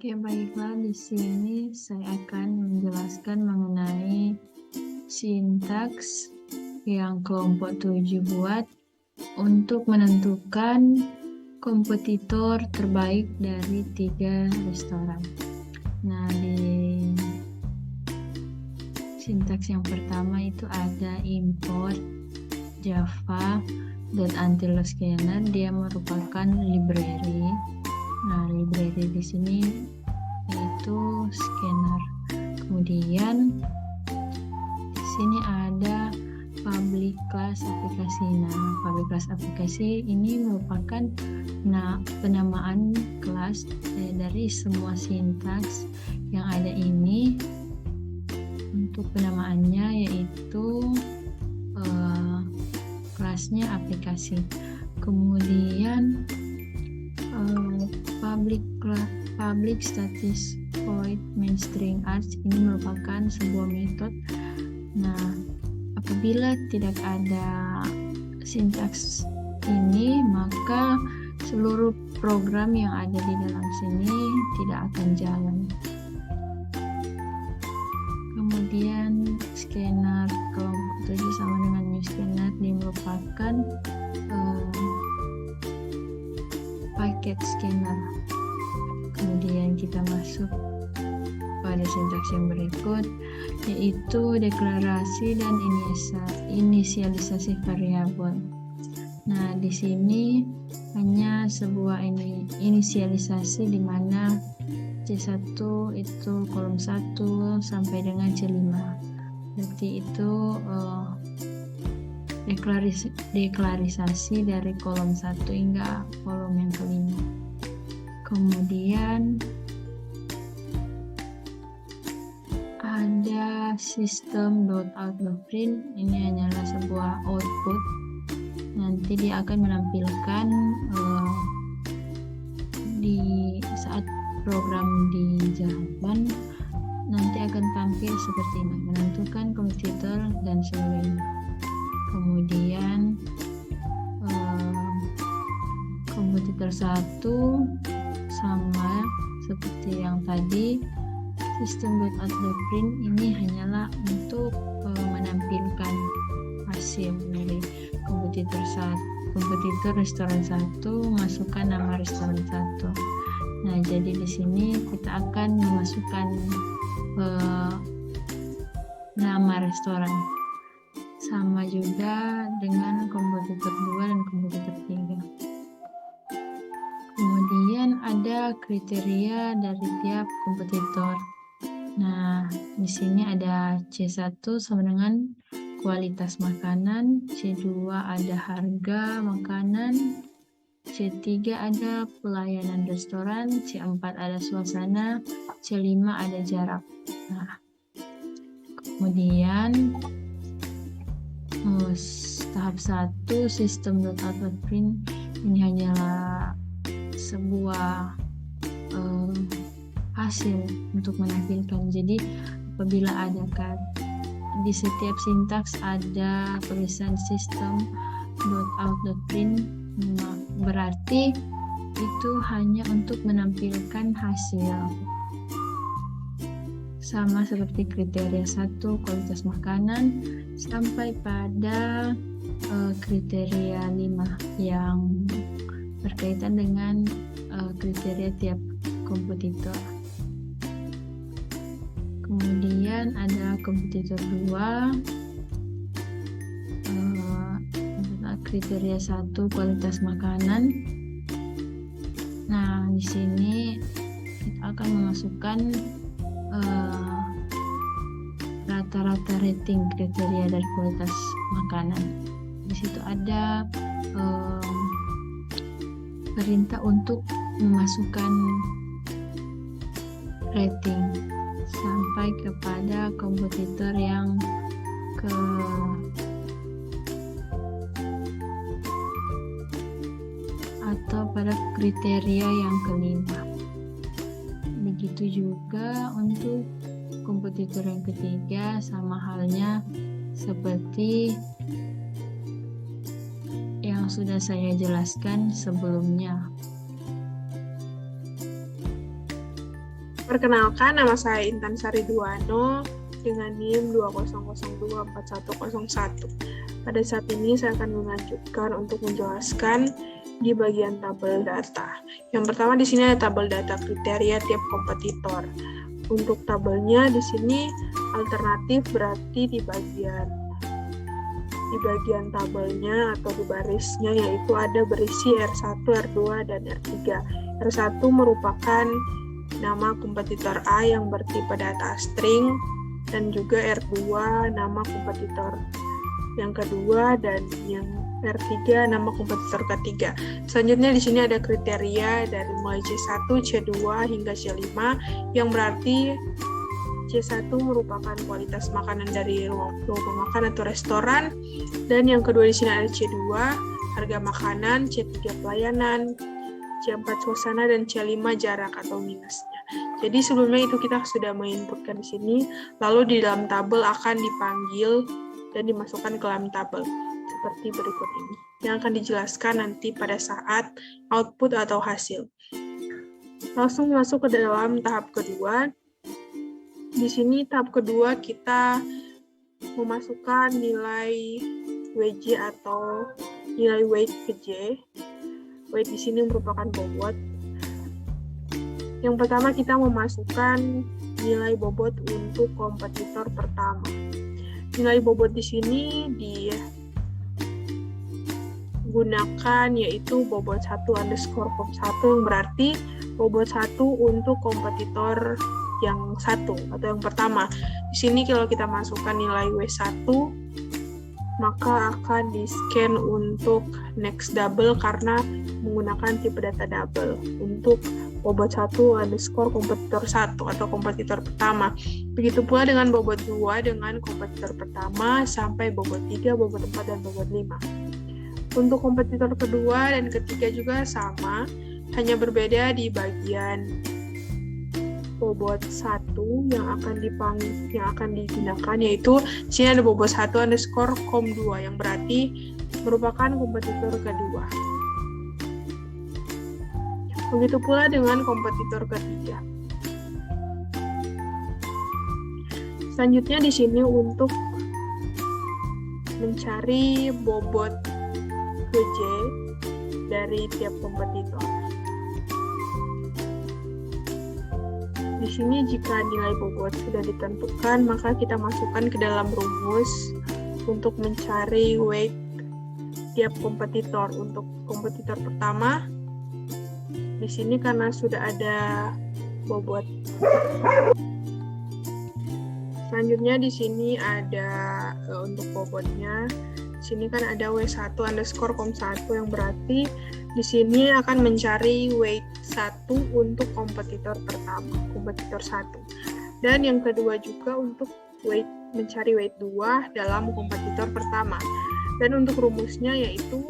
Oke, baiklah, di sini saya akan menjelaskan mengenai sintaks yang kelompok 7 buat untuk menentukan kompetitor terbaik dari 3 restoran. Nah, di sintaks yang pertama itu ada import Java .antilos scanner. Dia merupakan library. Nah, library di sini itu scanner. Kemudian di sini ada public class aplikasi. Nah, public class aplikasi ini merupakan penamaan kelas dari semua sintaks yang ada ini. Untuk penamaannya yaitu kelasnya aplikasi. Kemudian public static void main string arch ini merupakan sebuah metode. Nah, apabila tidak ada sintaks ini, maka seluruh program yang ada di dalam sini tidak akan jalan. Kemudian scanner kelompok 7 sama dengan new scanner, dia merupakan paket scanner. Kemudian kita masuk pada sintaks yang berikut, yaitu deklarasi dan inisialisasi variabel. Nah, di sini hanya sebuah inisialisasi di mana C1 itu kolom 1 sampai dengan C5. Berarti itu deklarisasi dari kolom 1 hingga kolom yang kelima. Kemudian ada system.out.print. Ini hanyalah sebuah output. Nanti dia akan menampilkan di saat program dijalankan, nanti akan tampil seperti ini, menentukan kompetitor dan sebagainya. Kemudian kompetitor 1 sama seperti yang tadi, system.out.print ini hanyalah untuk menampilkan hasil dari kompetitor restoran 1, masukkan nama restoran 1. Nah, jadi di sini kita akan memasukkan nama restoran. Sama juga dengan kompetitor 2 dan kompetitor 3. Kemudian ada kriteria dari tiap kompetitor. Nah, di sini ada C1 sama dengan kualitas makanan, C2 ada harga makanan, C3 ada pelayanan restoran, C4 ada suasana, C5 ada jarak. Nah, kemudian tahap 1 system.out.print ini hanyalah sebuah hasil untuk menampilkan. Jadi apabila ada di setiap sintaks ada tulisan system.out.print, berarti itu hanya untuk menampilkan hasil. Sama seperti kriteria 1 kualitas makanan sampai pada kriteria 5 yang berkaitan dengan kriteria tiap kompetitor. Kemudian ada kompetitor 2, kriteria 1 kualitas makanan. Nah, di sini kita akan memasukkan rata-rata rating kriteria dari kualitas makanan. Di situ ada perintah untuk memasukkan rating sampai kepada kompetitor yang atau pada kriteria yang kelima. Begitu juga untuk kompetitor yang ketiga, sama halnya seperti yang sudah saya jelaskan sebelumnya. Perkenalkan, nama saya Intan Sari Duano dengan NIM 20024101. Pada saat ini saya akan melanjutkan untuk menjelaskan di bagian tabel data. Yang pertama di sini ada tabel data kriteria tiap kompetitor. Untuk tabelnya di sini alternatif berarti di bagian tabelnya atau di barisnya yaitu ada berisi R1, R2, dan R3. R1 merupakan nama kompetitor A yang bertipe data string, dan juga R2 nama kompetitor yang kedua, dan yang R3 nama kompetitor ketiga. Selanjutnya di sini ada kriteria dari mulai C1, C2 hingga C5 yang berarti C1 merupakan kualitas makanan dari ruang makan atau restoran, dan yang kedua di sini ada C2 harga makanan, C3 pelayanan, C4 suasana, dan C5 jarak atau minusnya. Jadi sebelumnya itu kita sudah menginputkan di sini, lalu di dalam tabel akan dipanggil dan dimasukkan ke dalam tabel seperti berikut ini, yang akan dijelaskan nanti pada saat output atau hasil. Langsung masuk ke dalam tahap kedua. Di sini tahap kedua kita memasukkan nilai WJ atau nilai weight ke J. Weight di sini merupakan bobot. Yang pertama kita memasukkan nilai bobot untuk kompetitor pertama. Nilai bobot di sini digunakan yaitu bobot 1 underscore com1 yang berarti bobot 1 untuk kompetitor yang satu atau yang pertama. Di sini kalau kita masukkan nilai W1 maka akan di-scan untuk next double karena menggunakan tipe data double untuk bobot 1 underscore kompetitor 1 atau kompetitor pertama. Begitu pula dengan bobot 2 dengan kompetitor pertama sampai bobot 3, bobot 4, dan bobot 5. Untuk kompetitor kedua dan ketiga juga sama, hanya berbeda di bagian bobot 1 yang akan digunakan yaitu di sini ada bobot 1 underscore com2 yang berarti merupakan kompetitor kedua. Begitu pula dengan kompetitor ketiga. Selanjutnya di sini untuk mencari bobot WJ dari tiap kompetitor. Di sini jika nilai bobot sudah ditentukan, maka kita masukkan ke dalam rumus untuk mencari weight tiap kompetitor. Untuk kompetitor pertama, di sini karena sudah ada bobot. Selanjutnya di sini ada untuk bobotnya. Di sini kan ada W1 underscore com1 yang berarti di sini akan mencari weight 1 untuk kompetitor pertama, kompetitor 1. Dan yang kedua juga untuk mencari weight 2 dalam kompetitor pertama. Dan untuk rumusnya yaitu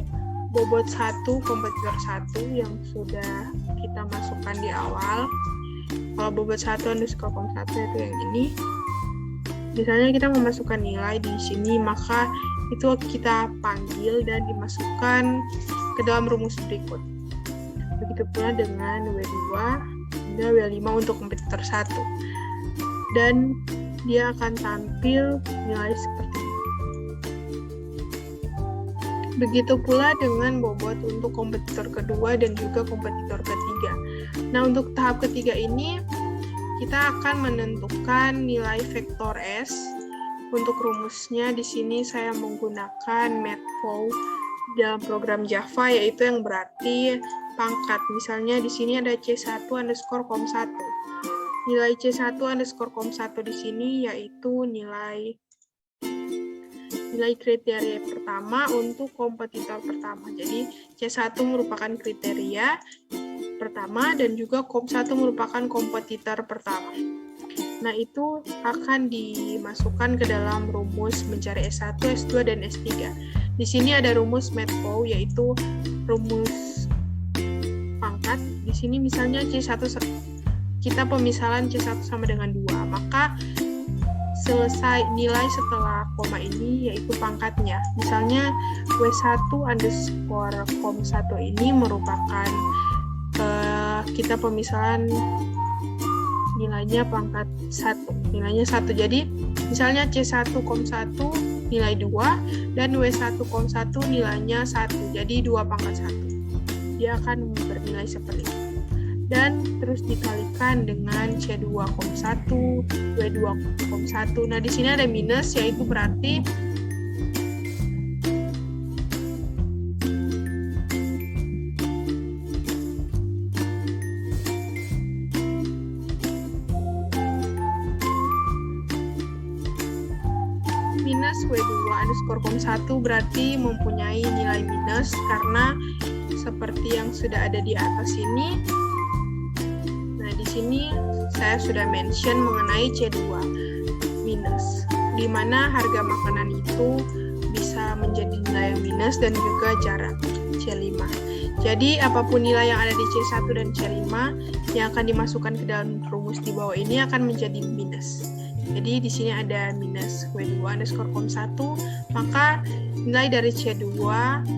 bobot 1 kompetitor 1 yang sudah kita masukkan di awal. Kalau bobot 1 underscore com1 itu yang ini. Misalnya kita memasukkan nilai di sini, maka itu kita panggil dan dimasukkan ke dalam rumus berikut. Begitu pula dengan W2 hingga W5 untuk kompetitor 1. Dan dia akan tampil nilai seperti ini. Begitu pula dengan bobot untuk kompetitor kedua dan juga kompetitor ketiga. Nah, untuk tahap ketiga ini kita akan menentukan nilai vektor S. Untuk rumusnya di sini saya menggunakan matplotlib dalam program Java, yaitu yang berarti pangkat. Misalnya di sini ada C1 underscore com1. Nilai C1 underscore com1 di sini yaitu nilai kriteria pertama untuk kompetitor pertama. Jadi C1 merupakan kriteria pertama dan juga com1 merupakan kompetitor pertama. Nah, itu akan dimasukkan ke dalam rumus mencari S1, S2, dan S3. Di sini ada rumus matplotlib yaitu rumus pangkat. Di sini misalnya C1 kita pemisalan C1 sama dengan 2, maka selesai nilai setelah koma ini yaitu pangkatnya. Misalnya W1 underscore com1 ini merupakan kita pemisalan nilainya pangkat 1. Nilainya 1. Jadi, misalnya C1, 1 nilai 2 dan W1, 1 nilainya 1. Jadi 2 pangkat 1. Dia akan bernilai seperti itu. Dan terus dikalikan dengan C2, 1, W2, 1. Nah, di sini ada minus, yaitu berarti minus W2 underscore 1 berarti mempunyai nilai minus, karena seperti yang sudah ada di atas ini. Nah, di sini saya sudah mention mengenai C2 minus, di mana harga makanan itu bisa menjadi nilai yang minus dan juga jarak C5. Jadi, apapun nilai yang ada di C1 dan C5 yang akan dimasukkan ke dalam rumus di bawah ini akan menjadi minus. Jadi, di sini ada minus W2 underscore 1, maka nilai dari C2, 1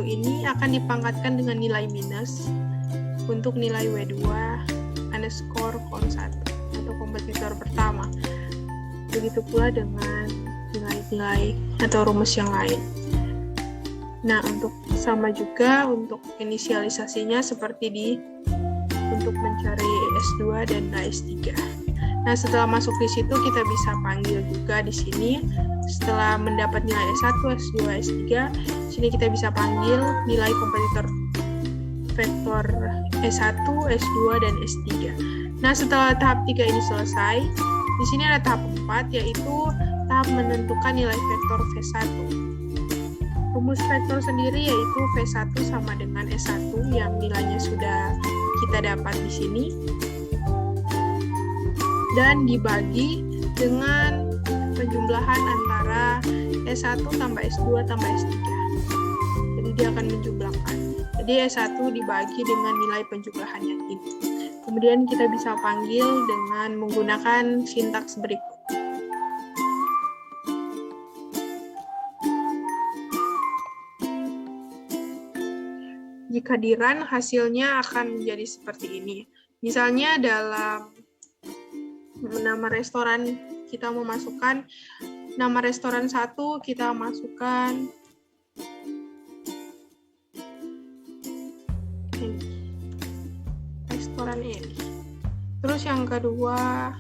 ini akan dipangkatkan dengan nilai minus untuk nilai W2 underscore 1 atau kompetitor pertama. Begitu pula dengan nilai-nilai atau rumus yang lain. Nah, untuk sama juga untuk inisialisasinya seperti untuk mencari S2 dan S3. Nah, setelah masuk di situ kita bisa panggil juga di sini. Setelah mendapat nilai S1, S2, S3, sini kita bisa panggil nilai kompetitor vektor S1, S2, dan S3. Nah, setelah tahap 3 ini selesai, di sini ada tahap 4, yaitu tahap menentukan nilai vektor V1. Rumus vektor sendiri yaitu V1 sama dengan S1 yang nilainya sudah kita dapat di sini, dan dibagi dengan penjumlahan antara S1 tambah S2 tambah S3. Jadi dia akan menjumlahkan. Jadi S1 dibagi dengan nilai penjumlahannya ini. Kemudian kita bisa panggil dengan menggunakan sintaks berikut. Jika di run, hasilnya akan menjadi seperti ini. Misalnya dalam nama restoran, kita memasukkan nama restoran 1, kita masukkan ini, restoran ini. Terus yang kedua,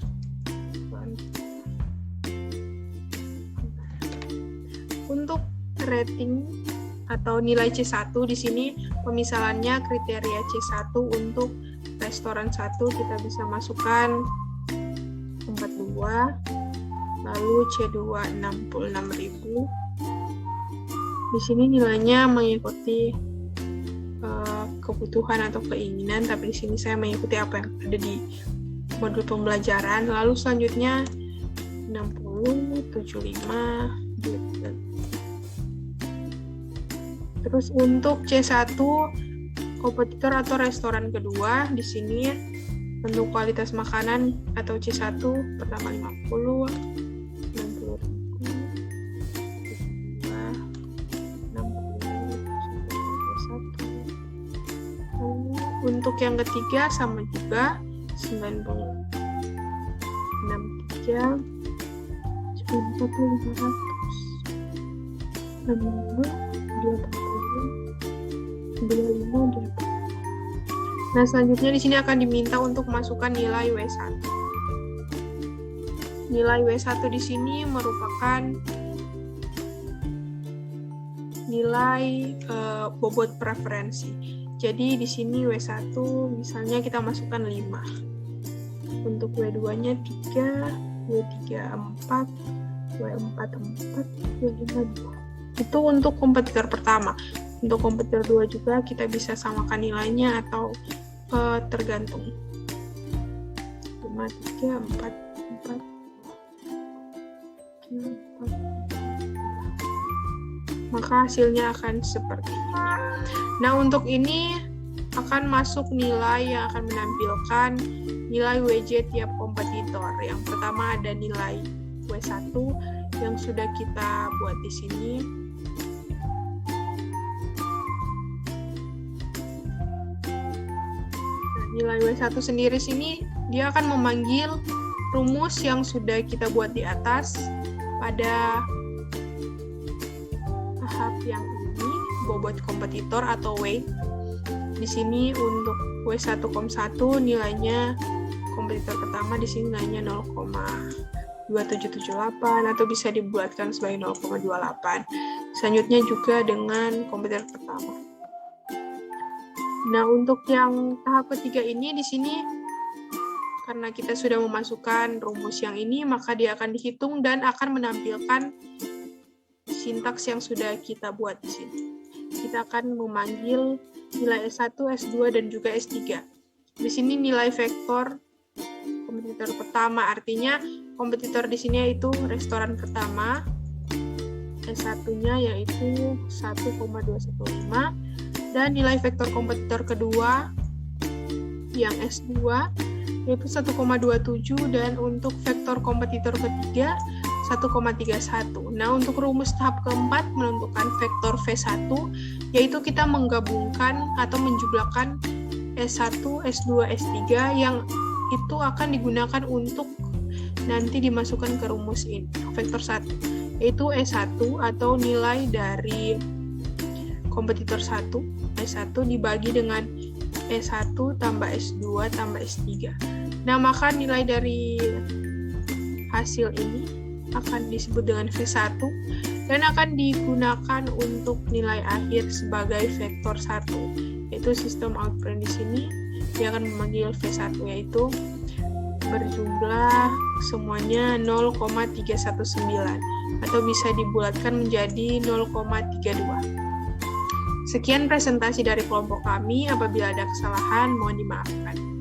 untuk rating atau nilai C1 di sini pemisalannya kriteria C1 untuk restoran 1 kita bisa masukkan 42, lalu C2 66.000. Di sini nilainya mengikuti kebutuhan atau keinginan, tapi di sini saya mengikuti apa yang ada di modul pembelajaran. Lalu selanjutnya 60, 75 gitu. Terus untuk C1 kompetitor atau restoran kedua, di sini untuk kualitas makanan atau C1 pertama 50, 60.000, 62, 60, 61. Untuk yang ketiga sama juga 90, 63, 91, 500, 65, 80, 25, 80. Nah, selanjutnya di sini akan diminta untuk masukkan nilai W1. Nilai W1 di sini merupakan nilai bobot preferensi. Jadi di sini W1 misalnya kita masukkan 5. Untuk W2-nya 3, W3 4, W4 4, W5 2. Itu untuk kompetitor pertama. Untuk kompetitor 2 juga kita bisa samakan nilainya atau tergantung. 5, 3, 4, 4, 4. Maka hasilnya akan seperti ini. Nah, untuk ini akan masuk nilai yang akan menampilkan nilai WJ tiap kompetitor. Yang pertama ada nilai W1 yang sudah kita buat di sini. Nah, nilai W1 sendiri sini dia akan memanggil rumus yang sudah kita buat di atas pada tahap yang ini, bobot kompetitor atau weight. Di sini untuk W1,1 nilainya kompetitor pertama di sini nilainya 0,2778 atau bisa dibuatkan sebagai 0,28. Selanjutnya juga dengan kompetitor pertama. Nah, untuk yang tahap ketiga ini di sini karena kita sudah memasukkan rumus yang ini, maka dia akan dihitung dan akan menampilkan sintaks yang sudah kita buat di sini. Kita akan memanggil nilai S1, S2 dan juga S3. Di sini nilai vektor kompetitor pertama, artinya kompetitor di sini yaitu restoran pertama, S1-nya yaitu 1,215, dan nilai vektor kompetitor kedua yang S2 yaitu 1,27, dan untuk vektor kompetitor ketiga 1,31. Nah, untuk rumus tahap keempat menentukan vektor V1 yaitu kita menggabungkan atau menjumlahkan S1, S2, S3 yang itu akan digunakan untuk nanti dimasukkan ke rumus ini, vektor 1, yaitu S1 atau nilai dari kompetitor 1, S1 dibagi dengan S1 tambah S2 tambah S3. Nah, maka nilai dari hasil ini akan disebut dengan V1 dan akan digunakan untuk nilai akhir sebagai vektor 1, yaitu sistem output di sini dia akan memanggil V1 yaitu berjumlah semuanya 0,319 atau bisa dibulatkan menjadi 0,32. Sekian presentasi dari kelompok kami. Apabila ada kesalahan, mohon dimaafkan.